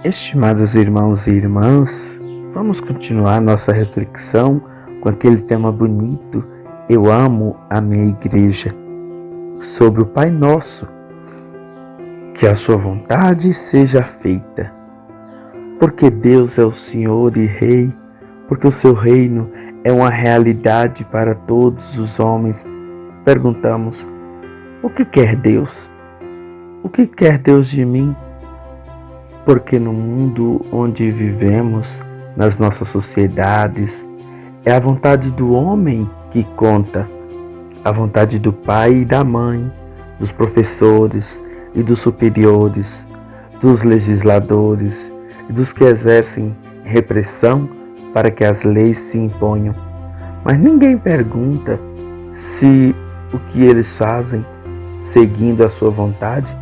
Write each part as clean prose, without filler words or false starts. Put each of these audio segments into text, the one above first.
Estimados irmãos e irmãs, vamos continuar nossa reflexão com aquele tema bonito, Eu amo a minha igreja, sobre o Pai Nosso. Que a sua vontade seja feita. Porque Deus é o Senhor e Rei, porque o seu reino é uma realidade para todos os homens. Perguntamos, o que quer Deus? O que quer Deus de mim? Porque no mundo onde vivemos, nas nossas sociedades, é a vontade do homem que conta, a vontade do pai e da mãe, dos professores e dos superiores, dos legisladores e dos que exercem repressão para que as leis se imponham. Mas ninguém pergunta se o que eles fazem, seguindo a sua vontade,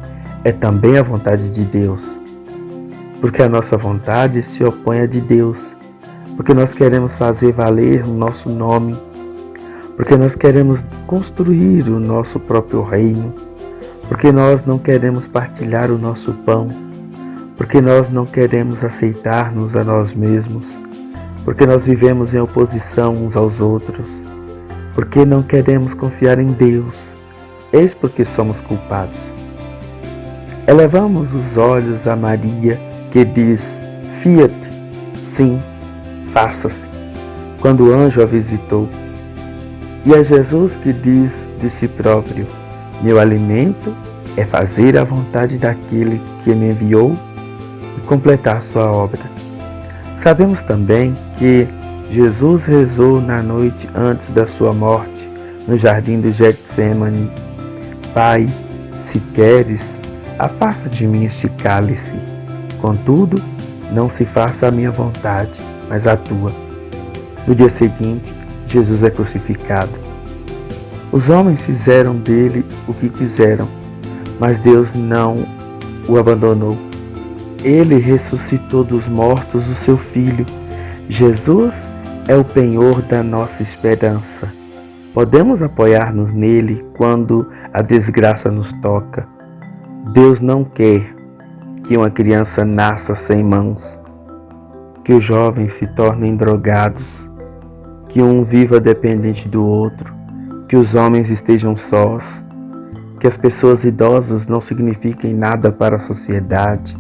é também a vontade de Deus. Porque a nossa vontade se opõe à de Deus, porque nós queremos fazer valer o nosso nome, porque nós queremos construir o nosso próprio reino, porque nós não queremos partilhar o nosso pão, porque nós não queremos aceitar-nos a nós mesmos, porque nós vivemos em oposição uns aos outros, porque não queremos confiar em Deus. Eis porque somos culpados. Elevamos os olhos a Maria, que diz, fiat, sim, faça-se, quando o anjo a visitou. E a Jesus que diz de si próprio, meu alimento é fazer a vontade daquele que me enviou e completar sua obra. Sabemos também que Jesus rezou na noite antes da sua morte, no jardim do Getsêmani, Pai, se queres, afasta de mim este cálice. Contudo, não se faça a minha vontade, mas a tua. No dia seguinte, Jesus é crucificado. Os homens fizeram dele o que quiseram, mas Deus não o abandonou. Ele ressuscitou dos mortos o seu Filho. Jesus é o penhor da nossa esperança. Podemos apoiar-nos nele quando a desgraça nos toca. Deus não quer que uma criança nasça sem mãos, que os jovens se tornem drogados, que um viva dependente do outro, que os homens estejam sós, que as pessoas idosas não signifiquem nada para a sociedade,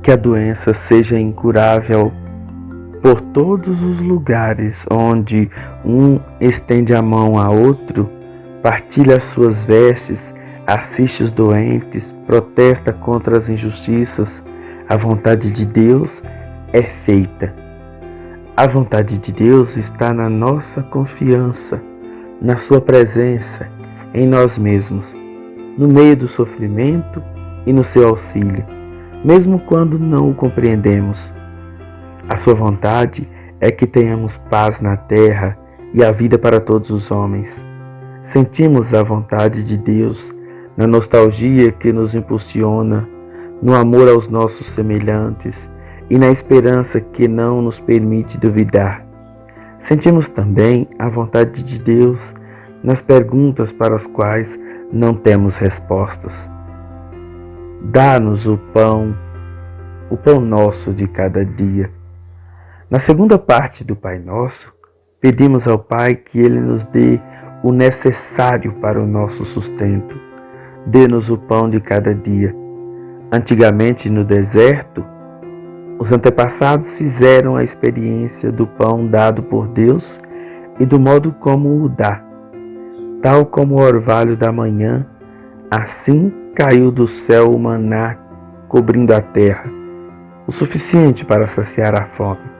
que a doença seja incurável por todos os lugares onde um estende a mão a outro, partilha as suas vestes, assiste os doentes, protesta contra as injustiças. A vontade de Deus é feita. A vontade de Deus está na nossa confiança, na sua presença, em nós mesmos, no meio do sofrimento e no seu auxílio, mesmo quando não o compreendemos. A sua vontade é que tenhamos paz na terra e a vida para todos os homens. Sentimos a vontade de Deus na nostalgia que nos impulsiona, no amor aos nossos semelhantes e na esperança que não nos permite duvidar. Sentimos também a vontade de Deus nas perguntas para as quais não temos respostas. Dá-nos o pão nosso de cada dia. Na segunda parte do Pai Nosso, pedimos ao Pai que Ele nos dê o necessário para o nosso sustento. Dê-nos o pão de cada dia. Antigamente, no deserto, os antepassados fizeram a experiência do pão dado por Deus e do modo como o dá. Tal como o orvalho da manhã, assim caiu do céu o maná, cobrindo a terra, o suficiente para saciar a fome.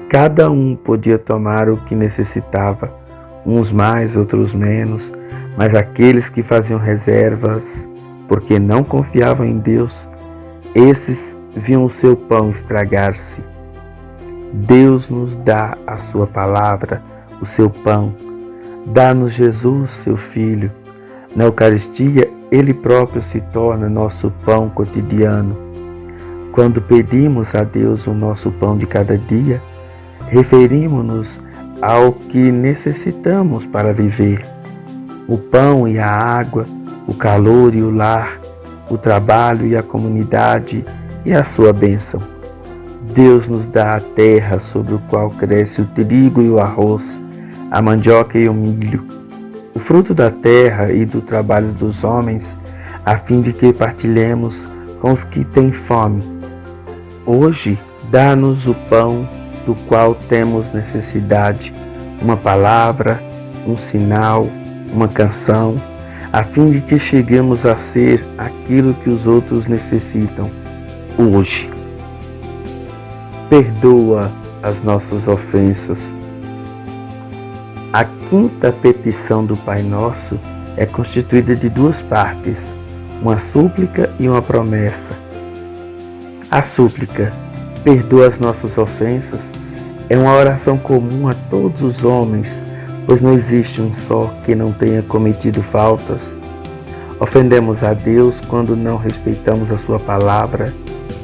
Cada um podia tomar o que necessitava, uns mais, outros menos, mas aqueles que faziam reservas, porque não confiavam em Deus, esses viam o seu pão estragar-se. Deus nos dá a sua palavra, o seu pão. Dá-nos Jesus, seu Filho. Na Eucaristia, Ele próprio se torna nosso pão cotidiano. Quando pedimos a Deus o nosso pão de cada dia, referimos-nos ao que necessitamos para viver. O pão e a água, o calor e o lar, o trabalho e a comunidade e a sua bênção. Deus nos dá a terra sobre o qual cresce o trigo e o arroz, a mandioca e o milho, o fruto da terra e do trabalho dos homens, a fim de que partilhemos com os que têm fome. Hoje, dá-nos o pão do qual temos necessidade, uma palavra, um sinal, uma canção, a fim de que cheguemos a ser aquilo que os outros necessitam hoje. Perdoa as nossas ofensas. A quinta petição do Pai Nosso é constituída de duas partes, uma súplica e uma promessa. A súplica, perdoa as nossas ofensas, é uma oração comum a todos os homens, pois não existe um só que não tenha cometido faltas. Ofendemos a Deus quando não respeitamos a sua palavra,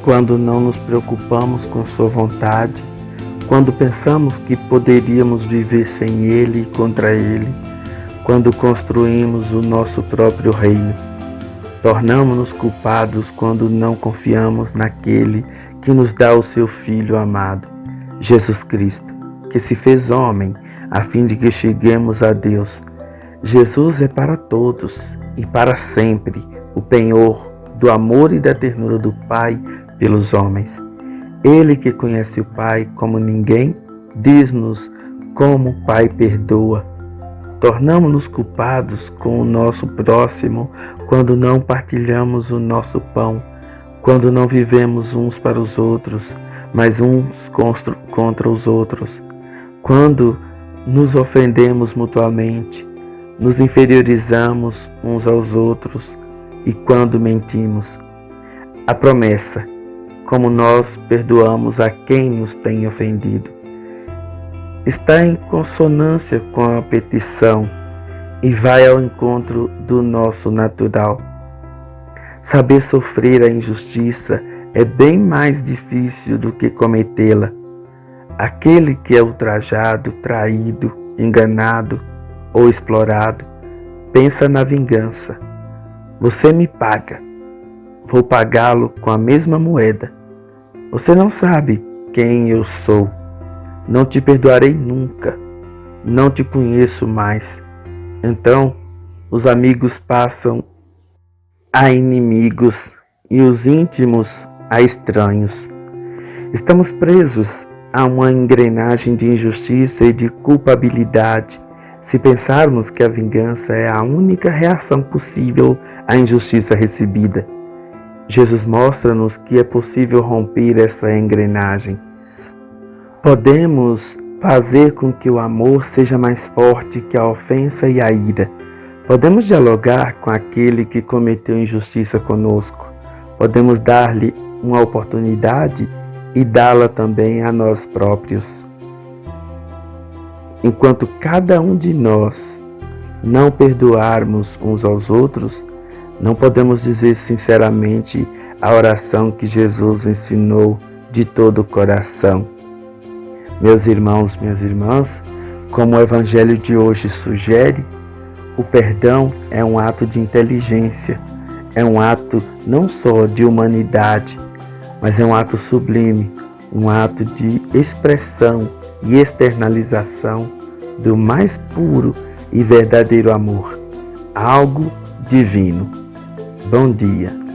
quando não nos preocupamos com a sua vontade, quando pensamos que poderíamos viver sem Ele e contra Ele, quando construímos o nosso próprio reino. Tornamos-nos culpados quando não confiamos naquele que nos dá o seu Filho amado, Jesus Cristo, que se fez homem, a fim de que cheguemos a Deus. Jesus é para todos e para sempre o penhor do amor e da ternura do Pai pelos homens. Ele que conhece o Pai como ninguém, diz-nos como o Pai perdoa. Tornamos-nos culpados com o nosso próximo quando não partilhamos o nosso pão, quando não vivemos uns para os outros, mas uns contra os outros, quando nos ofendemos mutuamente, nos inferiorizamos uns aos outros e quando mentimos. A promessa, como nós perdoamos a quem nos tem ofendido, está em consonância com a petição e vai ao encontro do nosso natural. Saber sofrer a injustiça é bem mais difícil do que cometê-la. Aquele que é ultrajado, traído, enganado ou explorado, pensa na vingança. Você me paga, vou pagá-lo com a mesma moeda. Você não sabe quem eu sou. Não te perdoarei nunca. Não te conheço mais. Então, os amigos passam a inimigos e os íntimos a estranhos. Estamos presos a uma engrenagem de injustiça e de culpabilidade, se pensarmos que a vingança é a única reação possível à injustiça recebida. Jesus mostra-nos que é possível romper essa engrenagem. Podemos fazer com que o amor seja mais forte que a ofensa e a ira. Podemos dialogar com aquele que cometeu injustiça conosco. Podemos dar-lhe uma oportunidade e dá-la também a nós próprios. Enquanto cada um de nós não perdoarmos uns aos outros, não podemos dizer sinceramente a oração que Jesus ensinou de todo o coração. Meus irmãos, minhas irmãs, como o Evangelho de hoje sugere, o perdão é um ato de inteligência, é um ato não só de humanidade, mas é um ato sublime, um ato de expressão e externalização do mais puro e verdadeiro amor, algo divino. Bom dia.